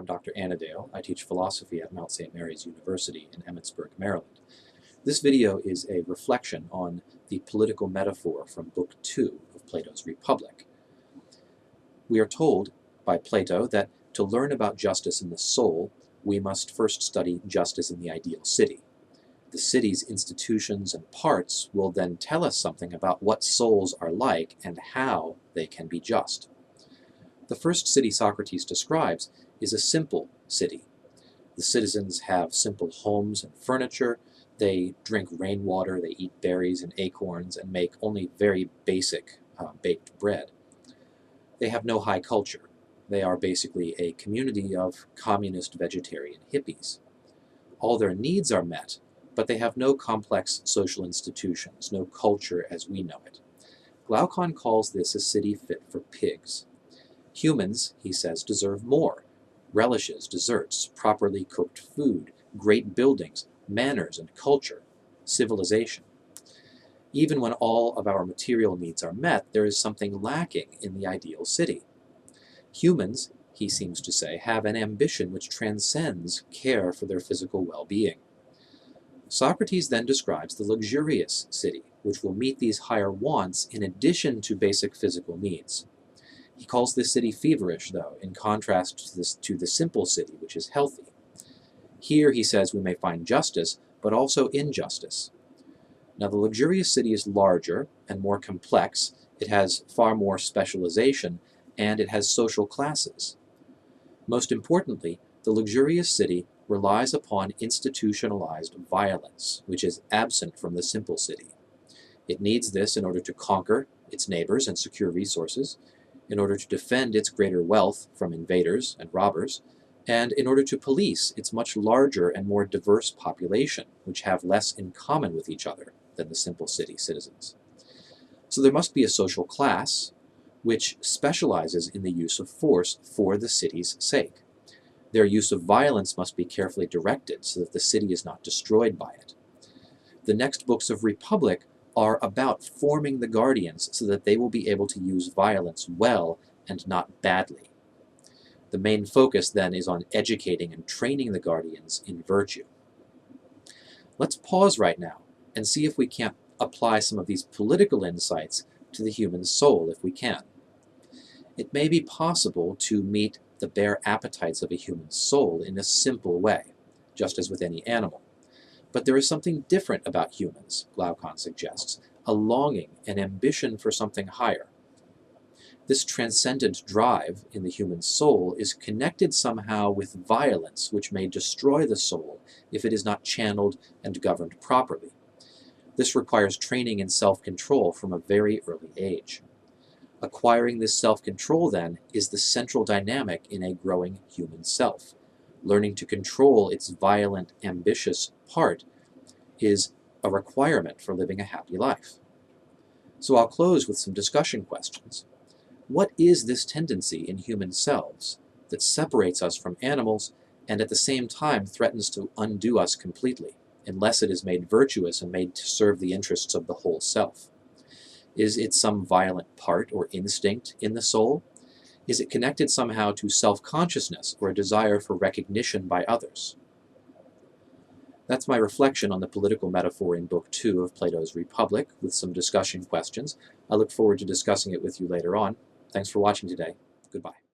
I'm Dr. Annadale. I teach philosophy at Mount St. Mary's University in Emmitsburg, Maryland. This video is a reflection on the political metaphor from Book 2 of Plato's Republic. We are told by Plato that to learn about justice in the soul, we must first study justice in the ideal city. The city's institutions and parts will then tell us something about what souls are like and how they can be just. The first city Socrates describes is a simple city. The citizens have simple homes and furniture, they drink rainwater, they eat berries and acorns, and make only very basic baked bread. They have no high culture. They are basically a community of communist vegetarian hippies. All their needs are met, but they have no complex social institutions, no culture as we know it. Glaucon calls this a city fit for pigs. Humans, he says, deserve more. Relishes, desserts, properly cooked food, great buildings, manners and culture, civilization. Even when all of our material needs are met, there is something lacking in the ideal city. Humans, he seems to say, have an ambition which transcends care for their physical well-being. Socrates then describes the luxurious city, which will meet these higher wants in addition to basic physical needs. He calls this city feverish, though, in contrast to the simple city, which is healthy. Here, he says, we may find justice, but also injustice. Now, the luxurious city is larger and more complex, it has far more specialization, and it has social classes. Most importantly, the luxurious city relies upon institutionalized violence, which is absent from the simple city. It needs this in order to conquer its neighbors and secure resources, in order to defend its greater wealth from invaders and robbers, and in order to police its much larger and more diverse population, which have less in common with each other than the simple city citizens. So there must be a social class which specializes in the use of force for the city's sake. Their use of violence must be carefully directed so that the city is not destroyed by it. The next books of Republic are about forming the guardians so that they will be able to use violence well and not badly. The main focus then is on educating and training the guardians in virtue. Let's pause right now and see if we can't apply some of these political insights to the human soul if we can. It may be possible to meet the bare appetites of a human soul in a simple way, just as with any animal. But there is something different about humans, Glaucon suggests, a longing, an ambition for something higher. This transcendent drive in the human soul is connected somehow with violence, which may destroy the soul if it is not channeled and governed properly. This requires training in self-control from a very early age. Acquiring this self-control, then, is the central dynamic in a growing human self. Learning to control its violent, ambitious part is a requirement for living a happy life. So I'll close with some discussion questions. What is this tendency in human selves that separates us from animals and at the same time threatens to undo us completely, unless it is made virtuous and made to serve the interests of the whole self? Is it some violent part or instinct in the soul? Is it connected somehow to self-consciousness or a desire for recognition by others? That's my reflection on the political metaphor in Book 2 of Plato's Republic, with some discussion questions. I look forward to discussing it with you later on. Thanks for watching today. Goodbye.